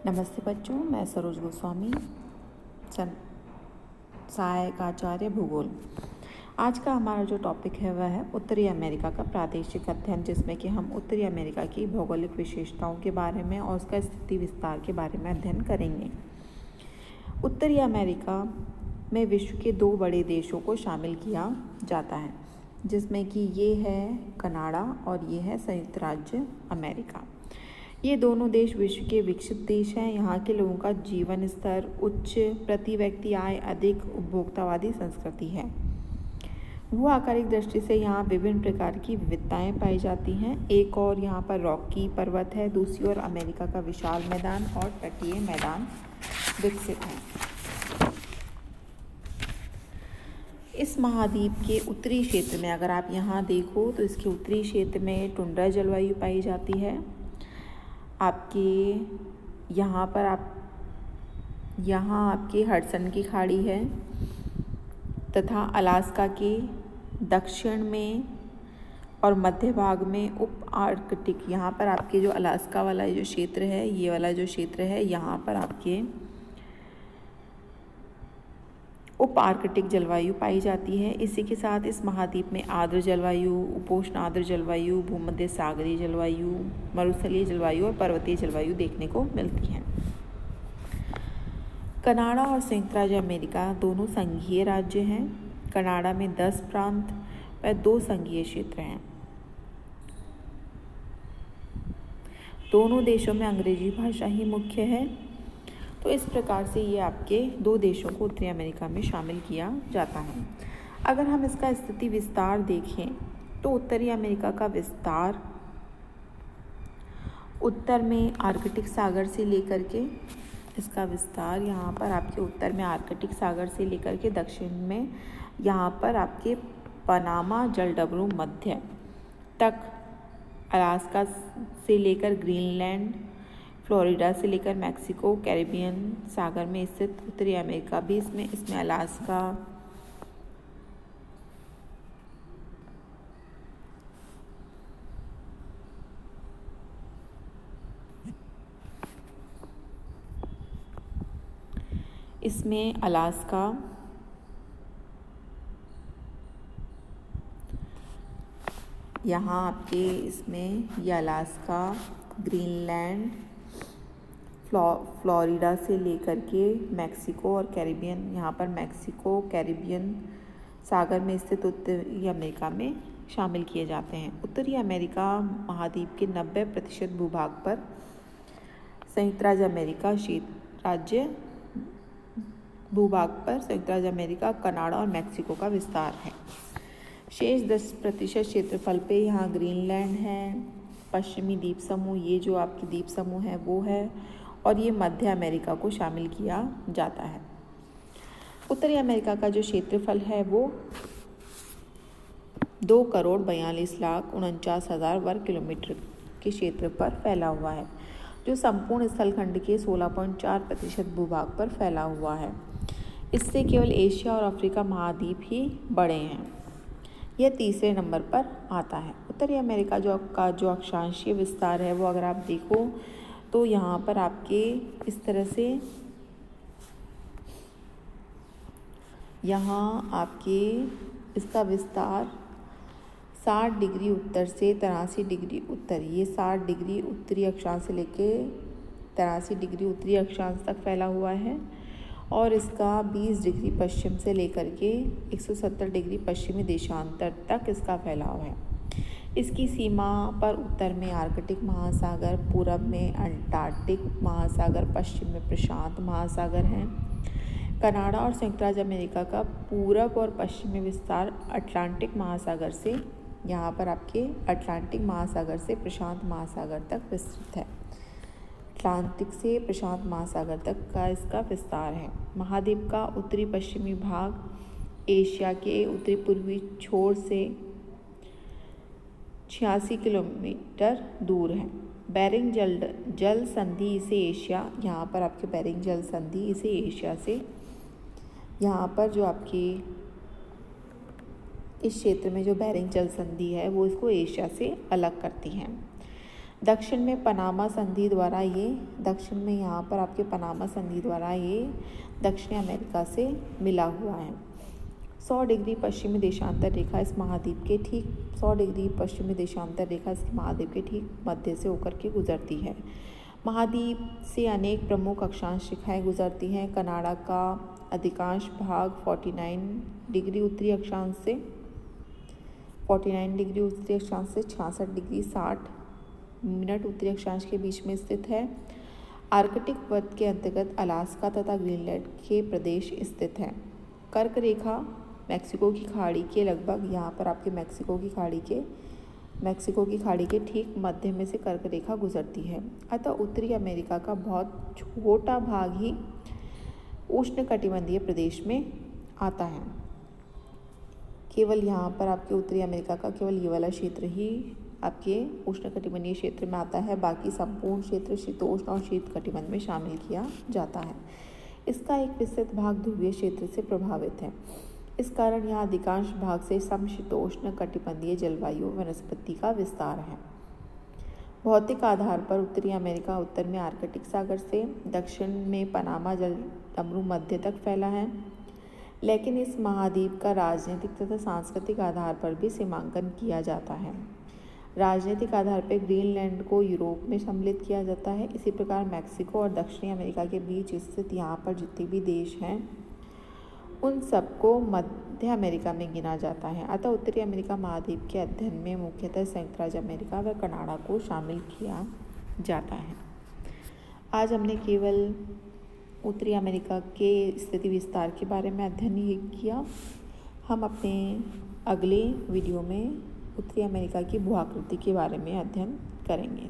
नमस्ते बच्चों, मैं सरोज गोस्वामी, सहायक आचार्य भूगोल। आज का हमारा जो टॉपिक है वह है उत्तरी अमेरिका का प्रादेशिक अध्ययन, जिसमें कि हम उत्तरी अमेरिका की भौगोलिक विशेषताओं के बारे में और उसका स्थिति विस्तार के बारे में अध्ययन करेंगे। उत्तरी अमेरिका में विश्व के 2 बड़े देशों को शामिल किया जाता है, जिसमें कि ये है कनाडा और ये है संयुक्त राज्य अमेरिका। ये दोनों देश विश्व के विकसित देश हैं। यहाँ के लोगों का जीवन स्तर उच्च, प्रति व्यक्ति आय अधिक, उपभोक्तावादी संस्कृति है। भू आकारिक दृष्टि से यहाँ विभिन्न प्रकार की विविधताएं पाई जाती हैं। एक और यहाँ पर रॉकी पर्वत है, दूसरी ओर अमेरिका का विशाल मैदान और तटीय मैदान विकसित हैं। इस महाद्वीप के उत्तरी क्षेत्र में अगर आप यहाँ देखो तो इसके उत्तरी क्षेत्र में टुंड्रा जलवायु पाई जाती है। आपके यहाँ आपके हडसन की खाड़ी है तथा अलास्का के दक्षिण में और मध्य भाग में उप आर्कटिक, यहाँ पर आपके जो अलास्का वाला जो क्षेत्र है, ये वाला जो क्षेत्र है, यहाँ पर आपके उप आर्कटिक जलवायु पाई जाती है। इसी के साथ इस महाद्वीप में आर्द्र जलवायु, उपोष्ण आर्द्र जलवायु, भूमध्य सागरीय जलवायु, मरुस्थलीय जलवायु और पर्वतीय जलवायु देखने को मिलती है। कनाडा और संयुक्त राज्य अमेरिका दोनों संघीय राज्य हैं। कनाडा में 10 प्रांत व 2 संघीय क्षेत्र हैं। दोनों देशों में अंग्रेजी भाषा ही मुख्य है। तो इस प्रकार से ये आपके 2 देशों को उत्तरी अमेरिका में शामिल किया जाता है। अगर हम इसका स्थिति विस्तार देखें तो उत्तरी अमेरिका का विस्तार उत्तर में आर्कटिक सागर से लेकर के इसका विस्तार यहाँ पर आपके उत्तर में आर्कटिक सागर से लेकर के दक्षिण में यहाँ पर आपके पनामा जलडमरू मध्य तक, अलास्का से लेकर ग्रीनलैंड, फ्लोरिडा से लेकर मैक्सिको, कैरिबियन सागर में स्थित उत्तरी अमेरिका भी इसमें अलास्का, यहाँ आपके इसमें ये अलास्का, ग्रीनलैंड, फ्लोरिडा से लेकर के मैक्सिको और कैरिबियन, यहाँ पर मैक्सिको कैरिबियन सागर में स्थित उत्तरी अमेरिका में शामिल किए जाते हैं। उत्तरी अमेरिका महाद्वीप के 90% भूभाग पर संयुक्त राज्य अमेरिका कनाडा और मैक्सिको का विस्तार है। शेष 10% क्षेत्रफल पे यहाँ ग्रीनलैंड है, पश्चिमी द्वीप समूह, ये जो आपकी द्वीप समूह है वो है, और ये मध्य अमेरिका को शामिल किया जाता है। उत्तरी अमेरिका का जो क्षेत्रफल है वो 2,42,49,000 वर्ग किलोमीटर के क्षेत्र पर फैला हुआ है, जो संपूर्ण स्थलखंड के 16.4% भूभाग पर फैला हुआ है। इससे केवल एशिया और अफ्रीका महाद्वीप ही बड़े हैं। यह तीसरे नंबर पर आता है। उत्तरी अमेरिका का जो अक्षांशीय विस्तार है वो अगर आप देखो तो यहाँ पर आपके इस तरह से यहाँ आपके इसका विस्तार 60 डिग्री उत्तर से 83 डिग्री उत्तर, ये 60 डिग्री उत्तरी अक्षांश से लेके 83 डिग्री उत्तरी अक्षांश तक फैला हुआ है, और इसका 20 डिग्री पश्चिम से लेकर के 170 डिग्री पश्चिमी देशांतर तक इसका फैलाव है। इसकी सीमा पर उत्तर में आर्कटिक महासागर, पूरब में अंटार्कटिक महासागर, पश्चिम में प्रशांत महासागर हैं। कनाडा और संयुक्त राज्य अमेरिका का पूरब और पश्चिमी विस्तार अटलांटिक महासागर से, यहाँ पर आपके अटलांटिक महासागर से प्रशांत महासागर तक विस्तृत है। अटलांटिक से प्रशांत महासागर तक का इसका विस्तार है। महाद्वीप का उत्तरी पश्चिमी भाग एशिया के उत्तरी पूर्वी छोर से 86 किलोमीटर दूर है। बेरिंग जल संधि इसे एशिया, यहाँ पर आपके बेरिंग जल संधि इसे एशिया से, यहाँ पर जो आपकी इस क्षेत्र में जो बेरिंग जल संधि है वो इसको एशिया से अलग करती है। दक्षिण में पनामा संधि द्वारा ये यहाँ पर आपके पनामा संधि द्वारा ये दक्षिण अमेरिका से मिला हुआ है। 100 डिग्री पश्चिमी देशांतर रेखा इस महाद्वीप के ठीक 100 डिग्री पश्चिमी देशांतर रेखा इस महाद्वीप के ठीक मध्य से होकर के गुजरती है। महाद्वीप से अनेक प्रमुख अक्षांश रेखाएं गुजरती हैं। कनाडा का अधिकांश भाग 49 डिग्री उत्तरी अक्षांश से 66 डिग्री 60 मिनट उत्तरी अक्षांश के बीच में स्थित है। आर्कटिक वृत्त के अंतर्गत अलास्का तथा ग्रीनलैंड के प्रदेश स्थित हैं। कर्क रेखा मैक्सिको की खाड़ी के लगभग यहाँ पर आपके मैक्सिको की खाड़ी के ठीक मध्य में से कर्क रेखा गुजरती है। अतः उत्तरी अमेरिका का बहुत छोटा भाग ही उष्णकटिबंधीय प्रदेश में आता है। केवल यहाँ पर आपके उत्तरी अमेरिका का केवल ये वाला क्षेत्र ही आपके उष्णकटिबंधीय क्षेत्र में आता है। बाकी संपूर्ण क्षेत्र शीतोष्ण और शीत कटिबंध में शामिल किया जाता है। इसका एक विस्तृत भाग ध्रुवीय क्षेत्र से प्रभावित है। इस कारण यहाँ अधिकांश भाग से समशीतोष्ण कटिबंधीय जलवायु वनस्पति का विस्तार है। भौतिक आधार पर उत्तरी अमेरिका उत्तर में आर्कटिक सागर से दक्षिण में पनामा जलडमरू मध्य तक फैला है, लेकिन इस महाद्वीप का राजनीतिक तथा सांस्कृतिक आधार पर भी सीमांकन किया जाता है। राजनीतिक आधार पर ग्रीनलैंड को यूरोप में सम्मिलित किया जाता है। इसी प्रकार मैक्सिको और दक्षिणी अमेरिका के बीच स्थित यहाँ पर जितने भी देश हैं उन सबको मध्य अमेरिका में गिना जाता है। अतः उत्तरी अमेरिका महाद्वीप के अध्ययन में मुख्यतः संयुक्त राज्य अमेरिका व कनाडा को शामिल किया जाता है। आज हमने केवल उत्तरी अमेरिका के स्थिति विस्तार के बारे में अध्ययन ही किया। हम अपने अगले वीडियो में उत्तरी अमेरिका की भूआकृति के बारे में अध्ययन करेंगे।